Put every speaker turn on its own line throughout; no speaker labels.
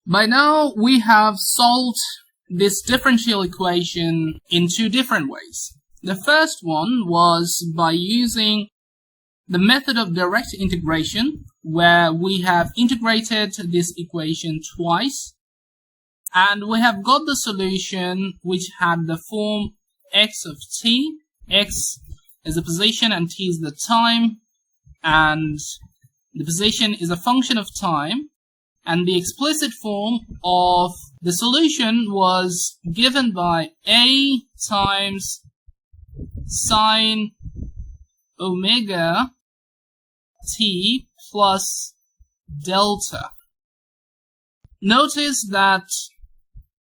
By now, we have solved this differential equation in two different ways. The first one was by using the method of direct integration, where we have integrated this equation twice, and we have got the solution which had the form x of t. X is the position and t is the time, and the position is a function of time. And the explicit form of the solution was given by a times sine omega t plus delta. Notice that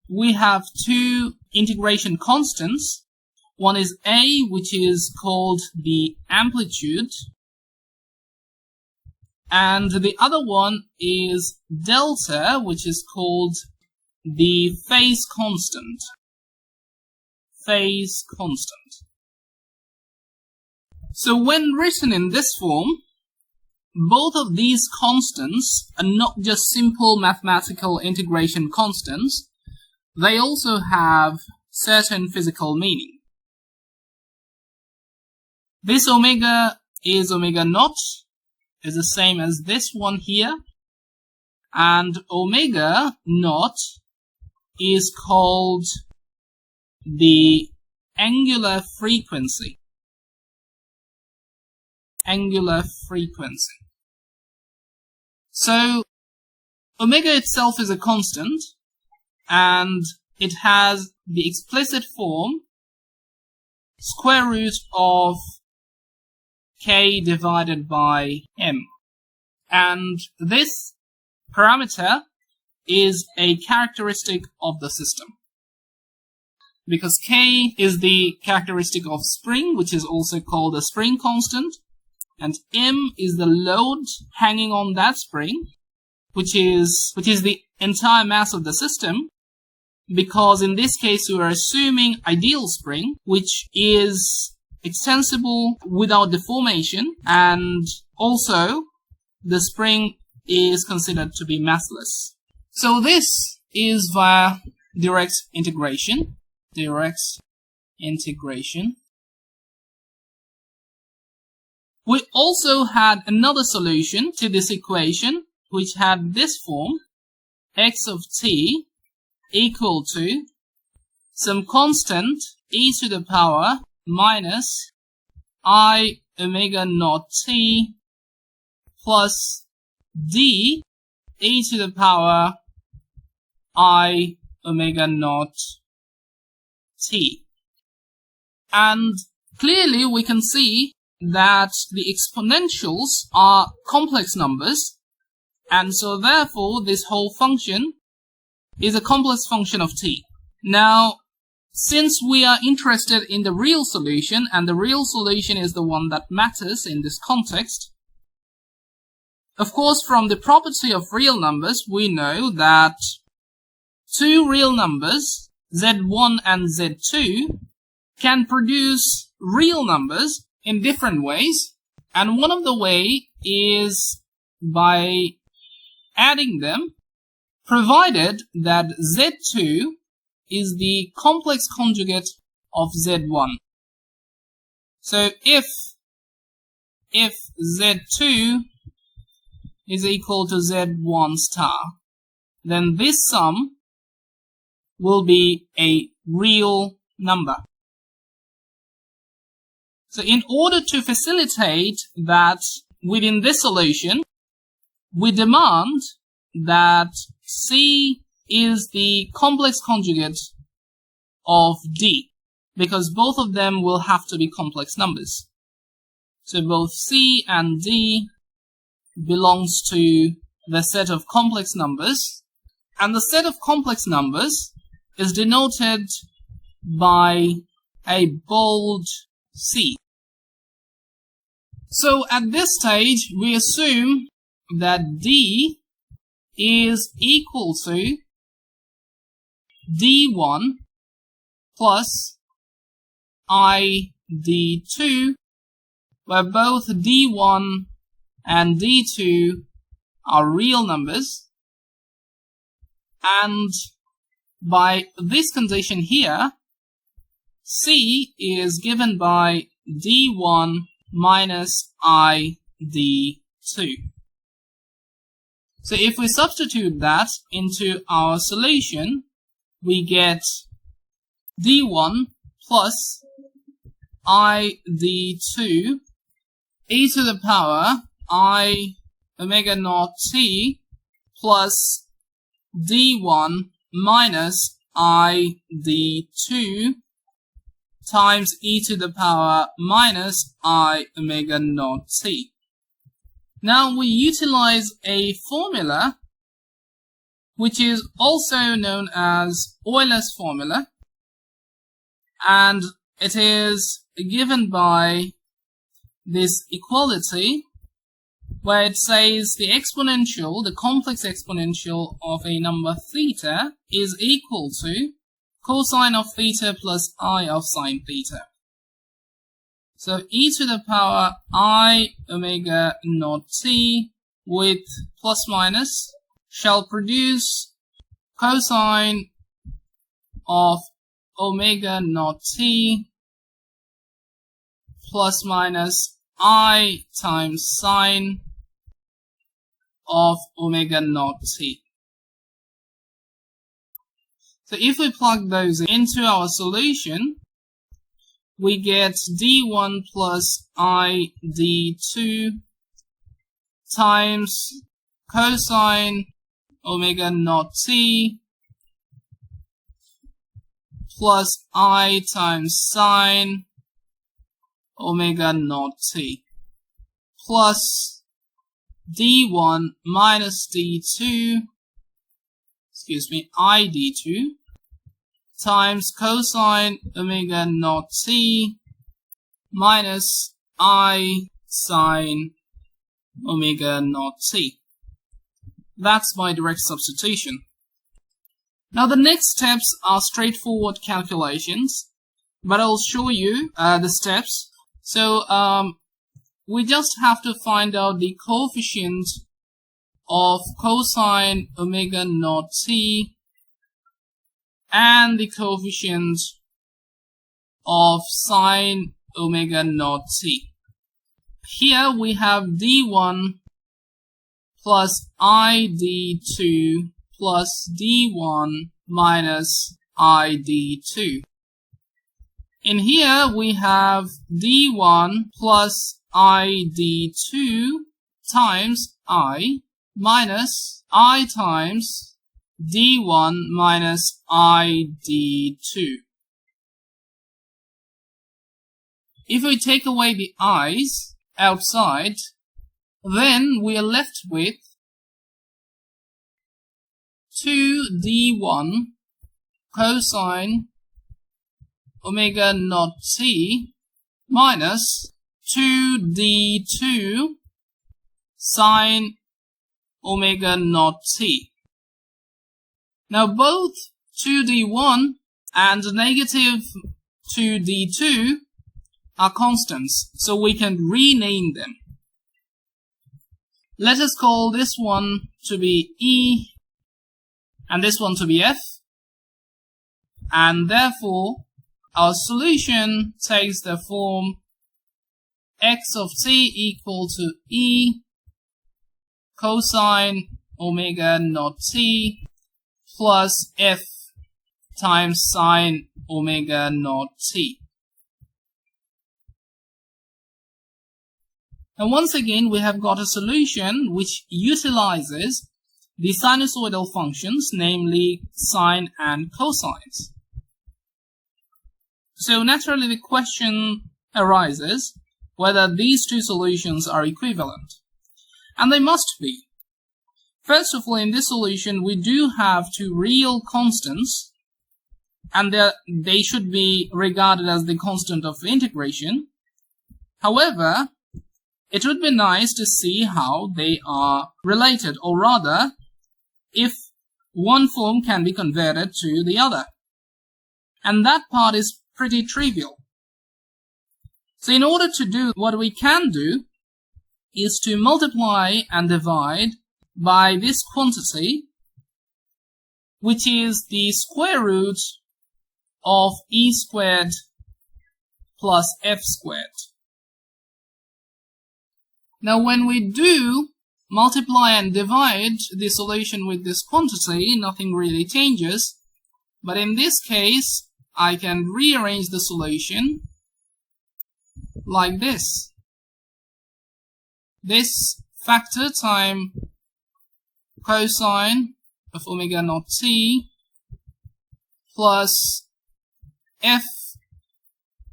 we have two integration constants. One is a, which is called the amplitude, and the other one is delta, which is called the phase constant. Phase constant. So when written in this form, both of these constants are not just simple mathematical integration constants, they also have certain physical meaning. This omega is omega naught, is the same as this one here, and omega naught is called the angular frequency. Angular frequency. So omega itself is a constant, and it has the explicit form square root of k divided by m. And this parameter is a characteristic of the system, because k is the characteristic of spring, which is also called a spring constant, and m is the load hanging on that spring, which is the entire mass of the system, because in this case we are assuming ideal spring, which is extensible without deformation, and also the spring is considered to be massless. So this is via direct integration. Direct integration. We also had another solution to this equation, which had this form, x of t equal to some constant e to the power minus I omega naught t plus d e to the power I omega naught t. And clearly we can see that the exponentials are complex numbers, and so therefore this whole function is a complex function of t. Now, since we are interested in the real solution, and the real solution is the one that matters in this context, of course, from the property of real numbers, we know that two real numbers, z1 and z2, can produce real numbers in different ways, and one of the way is by adding them, provided that z2 is the complex conjugate of z1. So if z2 is equal to z1 star, then this sum will be a real number. So in order to facilitate that within this solution, we demand that C is the complex conjugate of D, because both of them will have to be complex numbers. So both C and D belongs to the set of complex numbers, and the set of complex numbers is denoted by a bold C. So at this stage, we assume that D is equal to D1 plus ID2, where both D1 and D2 are real numbers, And by this condition here, C is given by D1 minus I D2. So if we substitute that into our solution, we get D1 plus I D2 e to the power I omega naught t plus D1 minus I D2 times e to the power minus I omega naught t. Now we utilize a formula which is also known as Euler's formula, and it is given by this equality where it says the exponential, the complex exponential of a number theta is equal to cosine of theta plus I of sine theta. So e to the power I omega naught t with plus minus shall produce cosine of omega naught t plus minus I times sine of omega naught t. So if we plug those into our solution, we get D1 plus I D2 times cosine omega naught t plus I times sine omega naught t plus D1 minus D2, I D2 times cosine omega naught t minus I sine omega naught t. That's by direct substitution. Now the next steps are straightforward calculations, but I'll show you the steps. So we just have to find out the coefficient of cosine omega naught t and the coefficient of sine omega naught t. Here we have D1 plus I D2 plus D1 minus I D2. In here we have D1 plus I D2 times I minus I times D1 minus I D2. If we take away the i's outside, then we are left with 2D1 cosine omega naught t minus 2D2 sine omega naught t. Now both 2D1 and negative 2D2 are constants, so we can rename them. Let us call this one to be E and this one to be F, and therefore our solution takes the form x of t equal to E cosine omega naught t plus F times sine omega naught t. And once again, we have got a solution which utilizes the sinusoidal functions, namely sine and cosines. So naturally the question arises whether these two solutions are equivalent. And they must be. First of all, in this solution, we do have two real constants, and they should be regarded as the constant of integration. However, it would be nice to see how they are related, or rather, if one form can be converted to the other. And that part is pretty trivial. So in order to do what we can do is to multiply and divide by this quantity which is the square root of e squared plus f squared. Now when we do multiply and divide the solution with this quantity, nothing really changes. But in this case, I can rearrange the solution like this. This factor time cosine of omega naught t plus f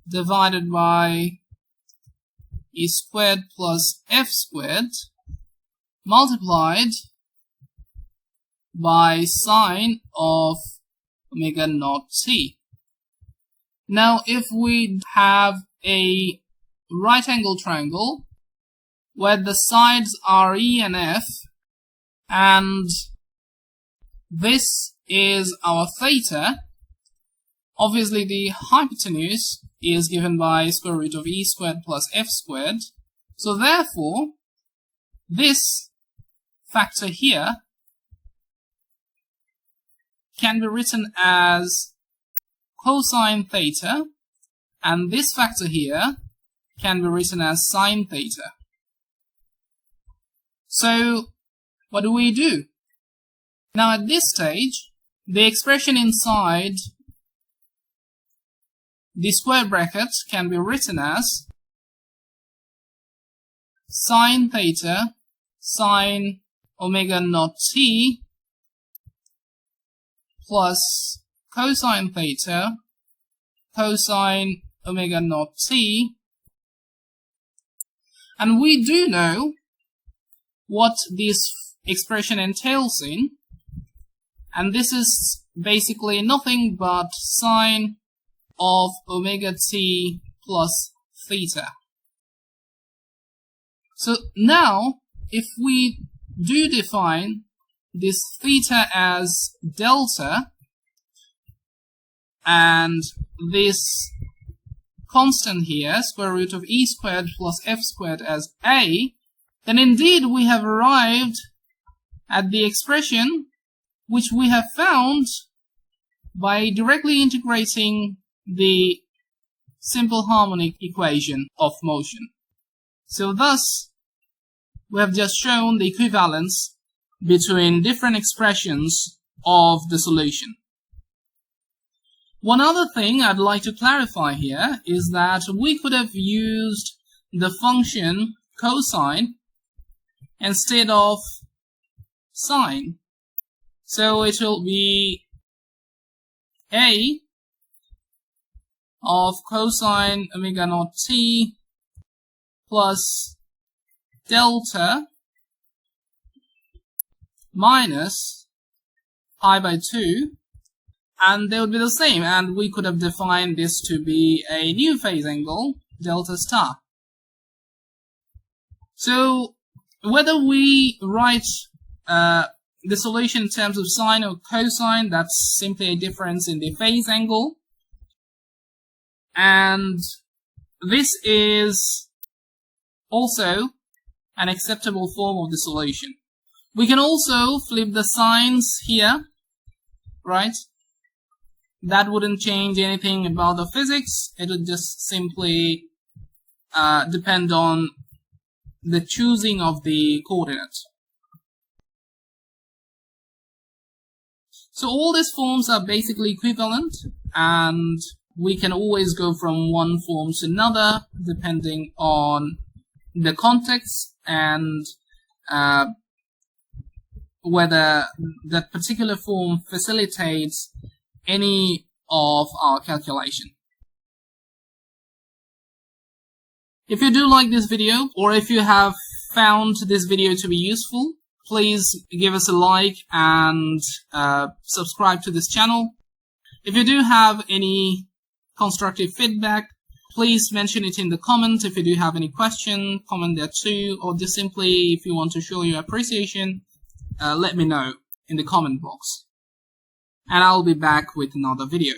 divided by e squared plus f squared multiplied by sine of omega naught t. Now if we have a right angle triangle where the sides are E and F, and this is our theta, obviously the hypotenuse is given by square root of e squared plus f squared. So therefore, this factor here can be written as cosine theta, and this factor here can be written as sine theta. So what do we do? Now at this stage, the expression inside the square bracket can be written as sine theta sine omega naught t plus cosine theta cosine omega naught t. And we do know what this expression entails in, and this is basically nothing but sine of omega t plus theta. So now, if we do define this theta as delta and this constant here, square root of e squared plus f squared, as a, then indeed we have arrived at the expression which we have found by directly integrating the simple harmonic equation of motion. So thus, we have just shown the equivalence between different expressions of the solution. One other thing I'd like to clarify here is that we could have used the function cosine instead of sine. So it will be a of cosine omega naught t plus delta minus pi by 2, and they would be the same, and we could have defined this to be a new phase angle, delta star. So whether we write the solution in terms of sine or cosine, that's simply a difference in the phase angle, and this is also an acceptable form of the solution. We can also flip the signs here, right? That wouldn't change anything about the physics. It would just simply depend on the choosing of the coordinate. So all these forms are basically equivalent, and we can always go from one form to another depending on the context and whether that particular form facilitates any of our calculation. If you do like this video, or if you have found this video to be useful, please give us a like and subscribe to this channel. If you do have any constructive feedback, please mention it in the comments. If you do have any question, comment there too, or just simply if you want to show your appreciation, let me know in the comment box. And I'll be back with another video.